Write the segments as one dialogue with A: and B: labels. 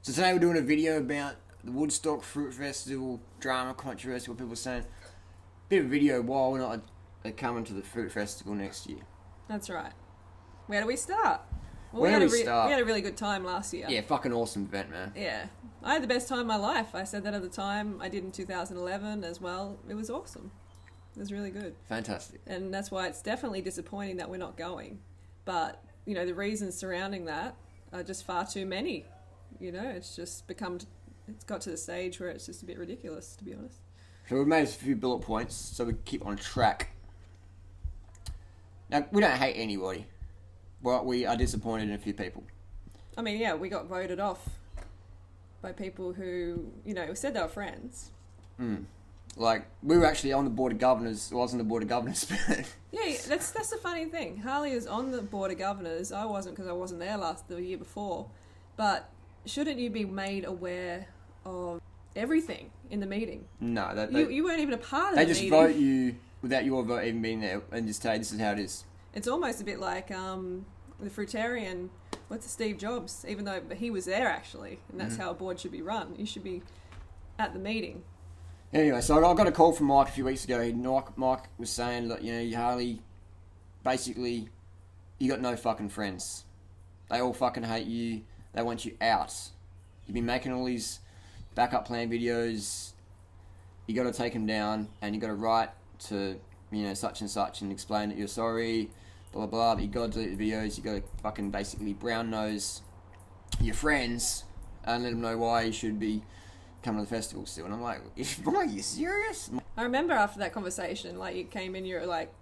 A: So today we're doing a video about the Woodstock Fruit Festival drama controversy, what people are saying. Bit of a video why we're not coming to the Fruit Festival next year.
B: That's right. Where do we start? Well,
A: Where do we
B: We
A: start?
B: had a really good time last year.
A: Yeah, fucking awesome event, man.
B: Yeah. I had the best time of my life. I said that at the time. I did in 2011 as well. It was awesome. It was really good.
A: Fantastic.
B: And that's why it's definitely disappointing that we're not going. But, you know, the reasons surrounding that are just far too many. You know, it's got to the stage where it's just a bit ridiculous, to be honest.
A: So we've made a few bullet points so we keep on track. Now, we don't hate anybody, but we are disappointed in a few people.
B: I mean, yeah, we got voted off by people who, you know, said they were friends.
A: Like, we were actually on the Board of Governors. It wasn't the Board of Governors, but...
B: Yeah, that's the funny thing. Harley is on the Board of Governors. I wasn't because I wasn't there the year before. But shouldn't you be made aware of everything in the meeting?
A: No,
B: you weren't even a part of the
A: they
B: meeting.
A: just vote you without your vote even being there and just say, this is how it is.
B: It's almost a bit like the Fruitarian, what's Steve Jobs, even though he was there actually, and that's how a board should be run. You should be at the meeting.
A: Anyway, so I got a call from Mike a few weeks ago. Mike was saying that, you know, Harley, basically, you got no fucking friends. They all fucking hate you. They want you out. You've been making all these backup plan videos. You got to take them down, and you got to write to, you know, such and such and explain that you're sorry, blah, blah, blah. But you got to delete the videos. You got to fucking basically brown nose your friends and let them know why you should be coming to the festival still. And I'm like, are you serious?
B: I remember after that conversation, like, you came in, you were like,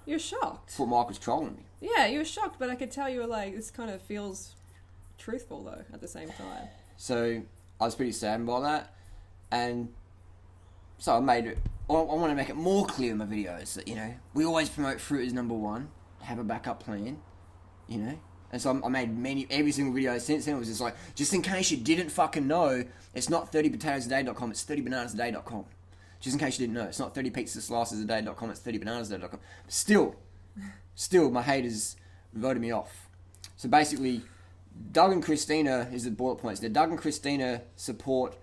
B: you're shocked.
A: I thought Mike was trolling me.
B: Yeah, you were shocked, but I could tell you were like, this kind of feels truthful, though, at the same time.
A: So I was pretty saddened by that. And so I made it, I want to make it more clear in my videos that, you know, we always promote fruit as number one, have a backup plan, you know. And so I made every single video since then. It was just like, just in case you didn't fucking know, it's not 30potatoesaday.com, it's 30banasaday.com. Just in case you didn't know, it's not 30pizzaslicesaday.com, it's 30banasaday.com. Still, my haters voted me off. So basically, Doug and Christina is the bullet points. Now, Doug and Christina support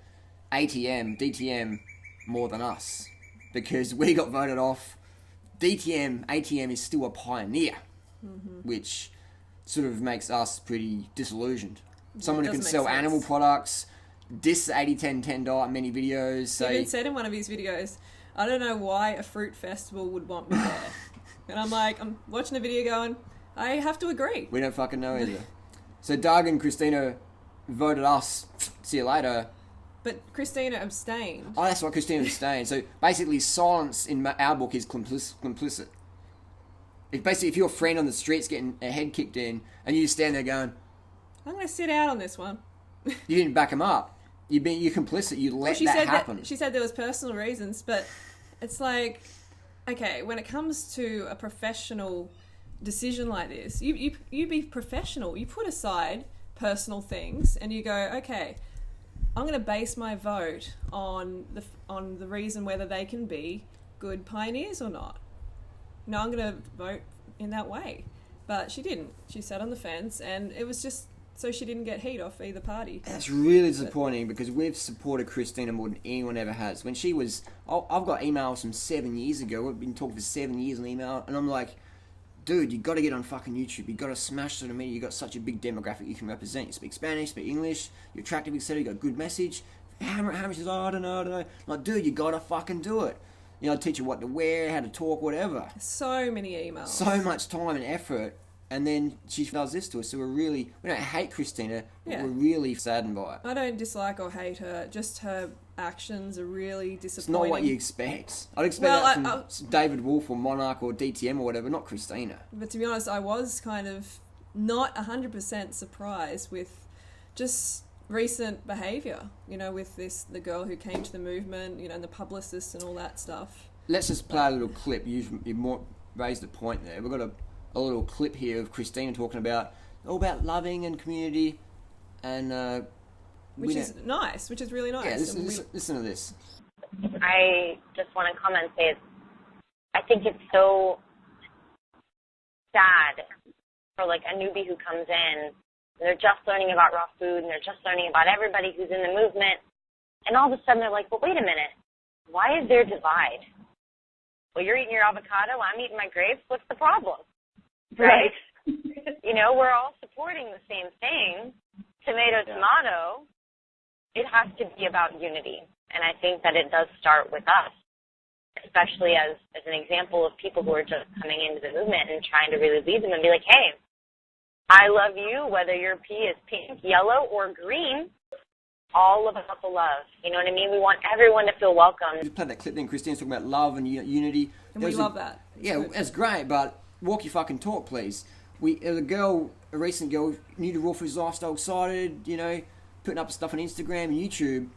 A: DTM more than us. Because we got voted off. ATM is still a pioneer. Which sort of makes us pretty disillusioned. Someone who can sell animal products, diss the 80-10-10 diet many videos.
B: He even said in one of his videos, I don't know why a fruit festival would want me there. And I'm like, I'm watching the video going, I have to agree.
A: We don't fucking know either. So Doug and Christina voted us, see you later.
B: But Christina abstained.
A: Oh, that's what Christina abstained. So basically silence in our book is complicit. If you're a friend on the streets getting a head kicked in and you just stand there going,
B: I'm going to sit out on this one.
A: You didn't back him up. You're complicit. You let that happen.
B: She said there was personal reasons, but it's like, okay, when it comes to a professional decision like this, you be professional. You put aside personal things and you go, okay, I'm going to base my vote on the reason whether they can be good pioneers or not. No, I'm going to vote in that way. But she didn't. She sat on the fence, and it was just so she didn't get heat off either party.
A: That's really disappointing because we've supported Christina more than anyone ever has. When she was... I've got emails from 7 years ago. We've been talking for 7 years on email, and I'm like, dude, you got to get on fucking YouTube. You got to smash social media. You got such a big demographic you can represent. You speak Spanish, speak English, you're attractive, etc. You got a good message. Hammer says, oh, I don't know. Like, dude, you got to fucking do it. You know, I'd teach you what to wear, how to talk, whatever.
B: So many emails.
A: So much time and effort. And then she does this to us. So we don't hate Christina, but we're really saddened by it.
B: I don't dislike or hate her. Just her actions are really disappointing.
A: It's not what you expect. I'd expect that from David Wolf or Monarch or DTM or whatever, not Christina.
B: But to be honest, I was kind of not 100% surprised with just recent behaviour, you know, with the girl who came to the movement, you know, and the publicists and all that stuff.
A: Let's just play a little clip. You've raised a point there. We've got a little clip here of Christina talking about all about loving and community, and
B: which is nice, which is really nice.
A: Yeah, listen to this.
C: I just want to comment and say I think it's so sad for like a newbie who comes in they're just learning about raw food, and they're just learning about everybody who's in the movement. And all of a sudden they're like, well, wait a minute. Why is there divide? Well, you're eating your avocado, I'm eating my grapes. What's the problem? Right? You know, we're all supporting the same thing. Tomato, tomato. It has to be about unity. And I think that it does start with us, especially as an example of people who are just coming into the movement and trying to really lead them and be like, hey, I love you, whether your pea is pink, yellow, or green. All about the love. You know what I mean? We want everyone to feel welcome.
A: You played that clip then, Christine's talking about love and unity.
B: And we love that.
A: Yeah, that's great, but walk your fucking talk, please. A recent girl, new to Raw Foods Lifestyle, excited, you know, putting up stuff on Instagram and YouTube.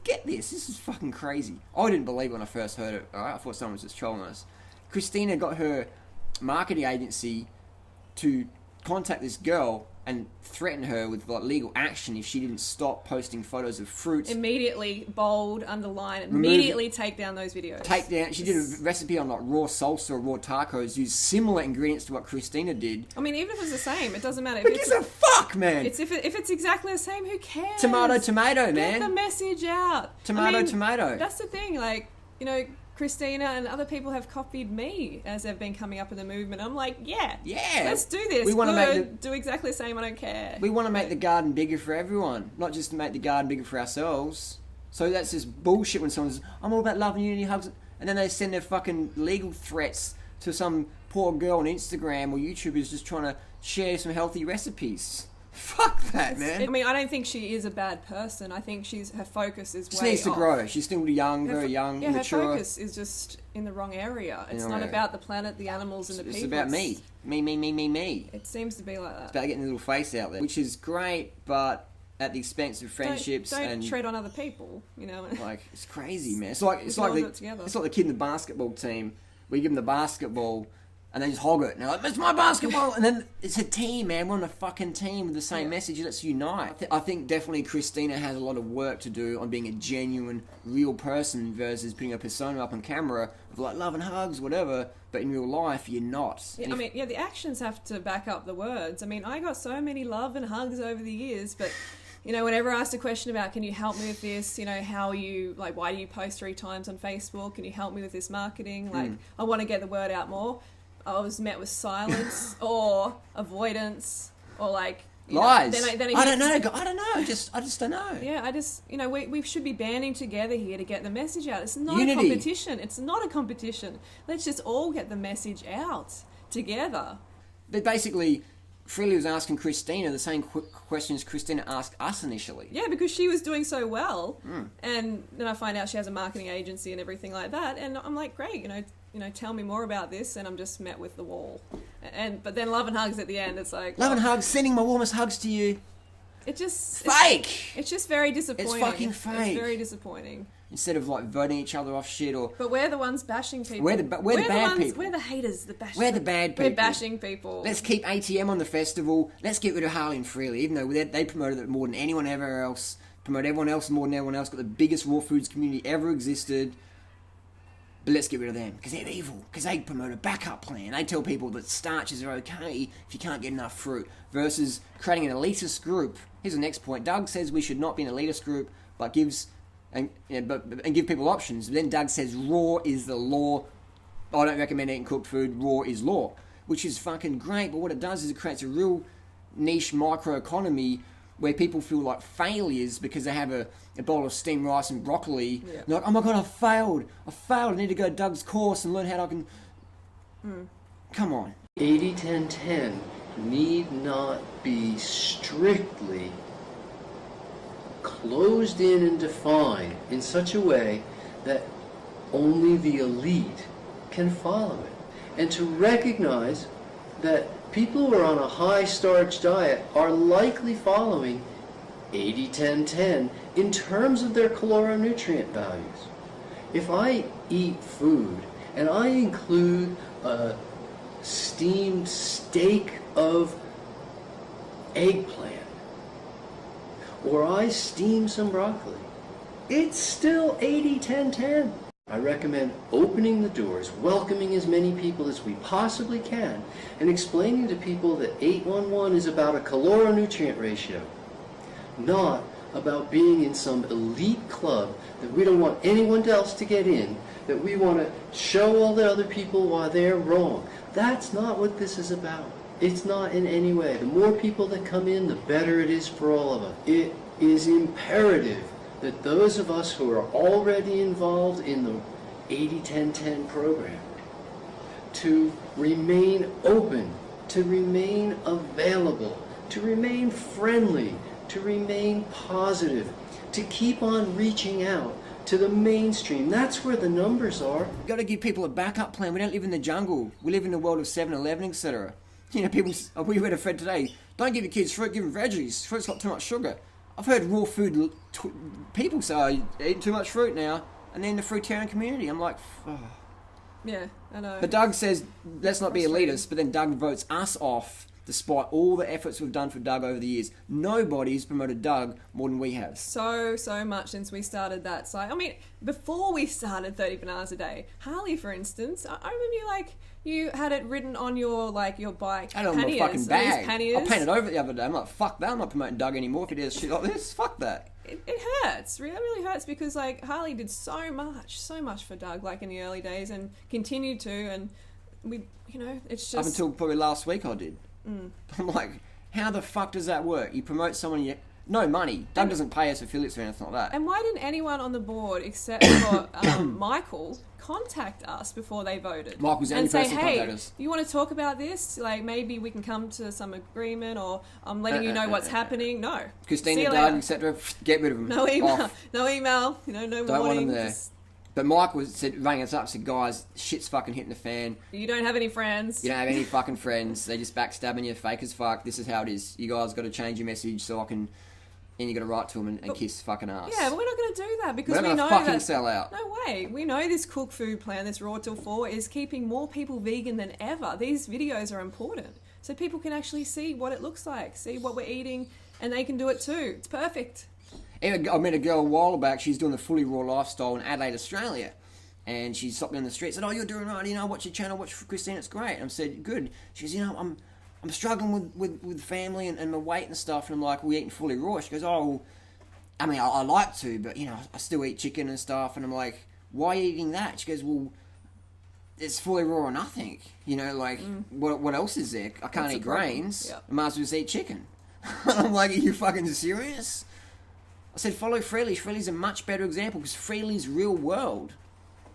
A: Get this is fucking crazy. I didn't believe it when I first heard it, alright? I thought someone was just trolling us. Christina got her marketing agency to contact this girl and threaten her with like legal action if she didn't stop posting photos of fruits.
B: Immediately bold, underline, immediately take down those videos.
A: She did a recipe on like raw salsa or raw tacos, used similar ingredients to what Christina did.
B: I mean, even if it's the same, it doesn't matter.
A: Who gives a fuck, man?
B: If it's exactly the same, who cares?
A: Tomato, man.
B: Get the message out.
A: Tomato.
B: That's the thing, like, you know, Christina and other people have copied me as they've been coming up in the movement. I'm like, yeah, let's do this.
A: We want to
B: do exactly the same. I don't care.
A: We want to make the garden bigger for everyone, not just to make the garden bigger for ourselves. So that's just bullshit when someone says, I'm all about love and unity, hugs, and then they send their fucking legal threats to some poor girl on Instagram or YouTube who's just trying to share some healthy recipes. Fuck that, man.
B: I mean, I don't think she is a bad person. I think her focus is way
A: She needs to
B: off.
A: grow. She's still young, very young, mature.
B: Her focus is just in the wrong area. It's not about the planet, the animals, and the people.
A: It's about me. Me.
B: It seems to be like that.
A: It's about getting the little face out there, which is great, but at the expense of friendships.
B: Don't tread on other people, you know.
A: Like, it's crazy, man. It's like the kid in the basketball team. We give them the basketball and they just hog it. And they're like, it's my basketball. And then it's a team, man. We're on a fucking team with the same message. Let's unite. I think definitely Christina has a lot of work to do on being a genuine, real person versus putting a persona up on camera of like love and hugs, whatever. But in real life, you're not.
B: Yeah, the actions have to back up the words. I mean, I got so many love and hugs over the years, but you know, whenever I asked a question about, can you help me with this? You know, how are you, like, why do you post 3 times on Facebook? Can you help me with this marketing? Like, I want to get the word out more. I was met with silence or avoidance or like
A: lies.
B: I don't know.
A: I just don't know.
B: Yeah, we should be banding together here to get the message out. It's not
A: Unity.
B: a competition. It's not a competition. Let's just all get the message out together.
A: But basically, Freely was asking Christina the same questions Christina asked us initially.
B: Yeah, because she was doing so well, and then I find out she has a marketing agency and everything like that, and I'm like, great, you know, tell me more about this, and I'm just met with the wall. But then love and hugs at the end. It's like
A: love and hugs, sending my warmest hugs to you.
B: It just
A: fake.
B: It's just very disappointing.
A: It's fucking fake.
B: It's very disappointing.
A: Instead of like voting each other off shit or.
B: But we're the ones bashing people.
A: We're the bad people.
B: We're the haters.
A: We're the bad people.
B: We're bashing people.
A: Let's keep ATM on the festival. Let's get rid of Harley and Freely, even though they promoted it more than anyone ever else. Promote everyone else more than everyone else. Got the biggest raw foods community ever existed. But let's get rid of them, because they're evil. Because they promote a backup plan. They tell people that starches are okay if you can't get enough fruit. Versus creating an elitist group. Here's the next point. Doug says we should not be an elitist group, but give people options. But then Doug says raw is the law. I don't recommend eating cooked food. Raw is law. Which is fucking great, but what it does is it creates a real niche microeconomy where people feel like failures because they have a bowl of steamed rice and broccoli. Yeah. They're like, oh my god, I failed. I need to go to Doug's course and learn how I can... Come on.
D: 80-10-10 need not be strictly closed in and defined in such a way that only the elite can follow it. And to recognize that people who are on a high starch diet are likely following 80-10-10 in terms of their caloronutrient values. If I eat food and I include a steamed steak of eggplant, or I steam some broccoli, it's still 80-10-10. I recommend opening the doors, welcoming as many people as we possibly can, and explaining to people that 811 is about a caloric-nutrient ratio, not about being in some elite club that we don't want anyone else to get in, that we want to show all the other people why they're wrong. That's not what this is about. It's not in any way. The more people that come in, the better it is for all of us. It is imperative that those of us who are already involved in the 80-10-10 program to remain open, to remain available, to remain friendly, to remain positive, to keep on reaching out to the mainstream. That's where the numbers are.
A: You've got to give people a backup plan. We don't live in the jungle. We live in the world of 7-Eleven, etc. You know, people, we read a thread today, don't give your kids fruit, give them veggies. Fruit's got too much sugar. I've heard raw food people say, oh, you're eating too much fruit now, and then the fruitarian community, I'm like, oh.
B: Yeah, I know.
A: But Doug says, let's not be elitist, but then Doug votes us off despite all the efforts we've done for Doug over the years. Nobody's promoted Doug more than we have.
B: So much since we started that site. I mean, before we started 30 Bananas a Day, Harley, for instance, I remember you had it written on your bike.
A: I don't know my fucking bag.
B: Panniers.
A: I painted over it the other day. I'm like, fuck that. I'm not promoting Doug anymore if he does shit like this. Fuck that.
B: It hurts. It really hurts because Harley did so much for Doug in the early days and continued to, and we, it's just...
A: Up until probably last week I did. I'm like, how the fuck does that work? You promote someone, no money. Doug doesn't pay us affiliates or anything like that.
B: And why didn't anyone on the board, except for Michael, contact us before they voted?
A: Michael's the only person who contacted us.
B: You want to talk about this? Maybe we can come to some agreement, or I'm letting you know what's happening. No.
A: Christina, Doug, etc. Get rid of them.
B: No email.
A: Off.
B: No email. No
A: Don't
B: warning.
A: want them there. But Mike running us up, said, guys, shit's fucking hitting the fan.
B: You don't have any friends.
A: You don't have any fucking friends. They're just backstabbing you, fake as fuck. This is how it is. You guys got to change your message so I can... And you got to write to them and kiss fucking ass.
B: Yeah, but we're not going to do that because
A: we know fucking sell out.
B: No way. We know this cook food plan, this Raw Till 4, is keeping more people vegan than ever. These videos are important. So people can actually see what it looks like, see what we're eating, and they can do it too. It's perfect.
A: I met a girl a while back. She's doing the fully raw lifestyle in Adelaide, Australia. And she stopped me on the street and said, oh, you're doing right. Watch your channel, watch Christine, it's great. And I said, good. She goes, I'm struggling with family and my weight and stuff. And I'm like, we're eating fully raw. She goes, oh, I mean, I like to, but, I still eat chicken and stuff. And I'm like, why are you eating that? She goes, well, it's fully raw or nothing. What else is there? I can't eat grains. Yep. I might as well just eat chicken. I'm like, are you fucking serious? I said, follow Freely. Freely's a much better example because Freely's real world.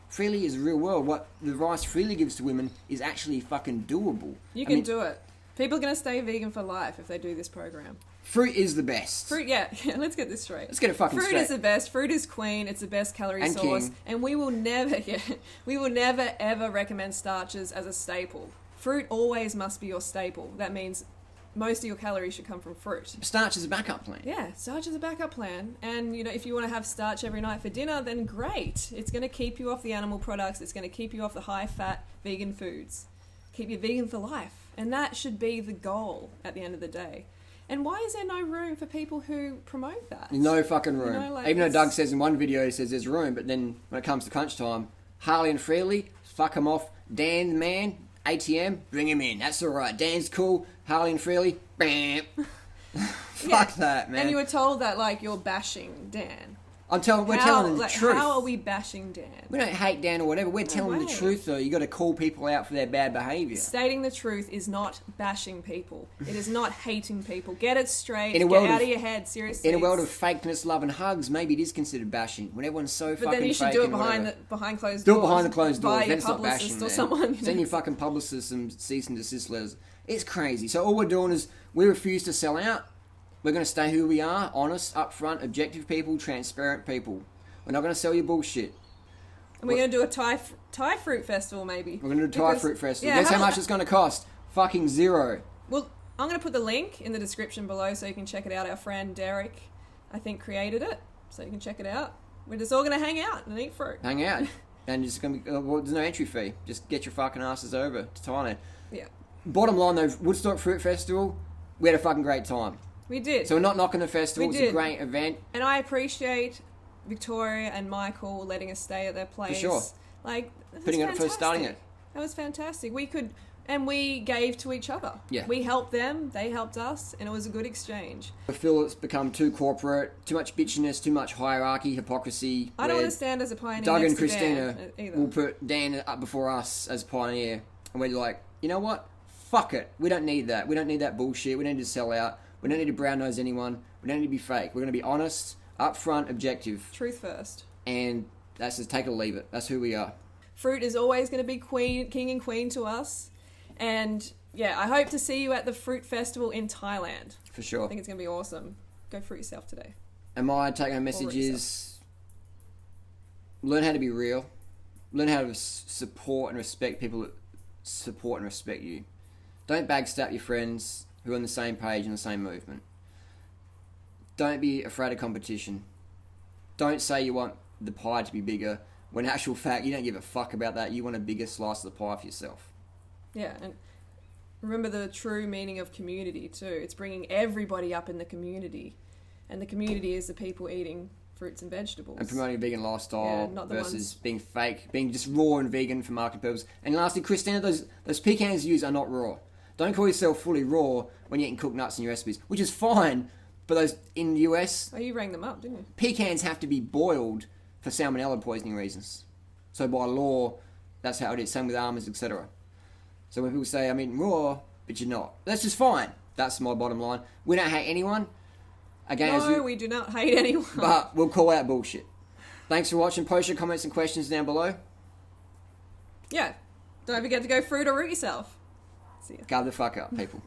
A: Freely is real world. What the advice Freely gives to women is actually fucking doable.
B: You can do it. People are going to stay vegan for life if they do this program.
A: Fruit is the best.
B: Fruit, yeah. Let's get this straight.
A: Let's get it fucking straight.
B: Fruit is the best. Fruit is queen. It's the best calorie source. King. And we will never, ever recommend starches as a staple. Fruit always must be your staple. That means most of your calories should come from fruit.
A: Starch is a backup plan.
B: Yeah, starch is a backup plan. And, if you want to have starch every night for dinner, then great. It's going to keep you off the animal products. It's going to keep you off the high-fat vegan foods. Keep you vegan for life. And that should be the goal at the end of the day. And why is there no room for people who promote that?
A: No fucking room. Even though Doug says in one video, he says there's room, but then when it comes to crunch time, Harley and Freely, fuck him off. Dan, the man, ATM, bring him in. That's alright. Dan's cool. Harley and Freely, bam. Fuck that, man.
B: And you were told that, you're bashing Dan.
A: We're telling them the truth.
B: How are we bashing Dan?
A: We don't hate Dan or whatever. We're telling them the truth, though. You got to call people out for their bad behaviour.
B: Stating the truth is not bashing people. It is not hating people. Get it straight. Get out of your head. Seriously.
A: In a world of fakeness, love, and hugs, maybe it is considered bashing. When everyone's so fucking fake.
B: But then you should do it behind closed doors.
A: Do it behind the closed doors.
B: Then it's not bashing. Or someone.
A: Send your fucking publicist some cease and desist letters. It's crazy. So all we're doing is we refuse to sell out. We're going to stay who we are. Honest, upfront, objective people, transparent people. We're not going to sell you bullshit.
B: And we're going to do a Thai fruit festival, maybe.
A: We're going to do a Thai fruit festival. Guess how much it's going to cost? Fucking zero.
B: Well, I'm going to put the link in the description below so you can check it out. Our friend Derek, I think, created it. So you can check it out. We're just all going to hang out and eat fruit.
A: Hang out. And it's going to be... there's no entry fee. Just get your fucking asses over to Thailand.
B: Yeah.
A: Bottom line, though, Woodstock Fruit Festival, we had a fucking great time.
B: We did.
A: So we're not knocking the festival. It's a great event.
B: And I appreciate Victoria and Michael letting us stay at their place.
A: For sure.
B: Like, that
A: Putting
B: was
A: it first, starting it.
B: That was fantastic. We gave to each other.
A: Yeah.
B: We helped them, they helped us, and it was a good exchange.
A: I feel it's become too corporate, too much bitchiness, too much hierarchy, hypocrisy.
B: I don't want to stand as a pioneer
A: Doug
B: next
A: and Christina
B: to Dan either.
A: will put Dan up before us as pioneer, and we're like, you know what? Fuck it. We don't need that. We don't need that bullshit. We don't need to sell out. We don't need to brown nose anyone. We don't need to be fake. We're going to be honest, upfront, objective,
B: Truth first.
A: and that's just take it or leave it. That's who we are.
B: Fruit is always going to be king and queen to us. And yeah, I hope to see you at the Fruit Festival in Thailand.
A: For sure.
B: I think it's going to be awesome. Go fruit yourself today.
A: And my take-home message is learn how to be real. Learn how to support and respect people that support and respect you. Don't backstab your friends who are on the same page in the same movement. Don't be afraid of competition. Don't say you want the pie to be bigger when in actual fact you don't give a fuck about that. You want a bigger slice of the pie for yourself.
B: Yeah, and remember the true meaning of community too. It's bringing everybody up in the community. And the community is the people eating fruits and vegetables.
A: And promoting a vegan lifestyle
B: not the
A: versus
B: ones...
A: being fake, being just raw and vegan for market purposes. And lastly, Christina, those pecans you use are not raw. Don't call yourself fully raw when you're eating cooked nuts in your recipes, which is fine. But those in the US,
B: Oh, you rang them up, didn't you?
A: pecans have to be boiled for salmonella poisoning reasons. So by law, that's how it is. Same with almonds, etc. So when people say, I'm eating raw, but you're not, that's just fine. That's my bottom line. We don't hate anyone. Again,
B: No, we do not hate anyone.
A: but we'll call out bullshit. Thanks for watching. Post your comments and questions down below.
B: Yeah. Don't forget to go fruit or root yourself. See ya.
A: Guard the fuck up, people.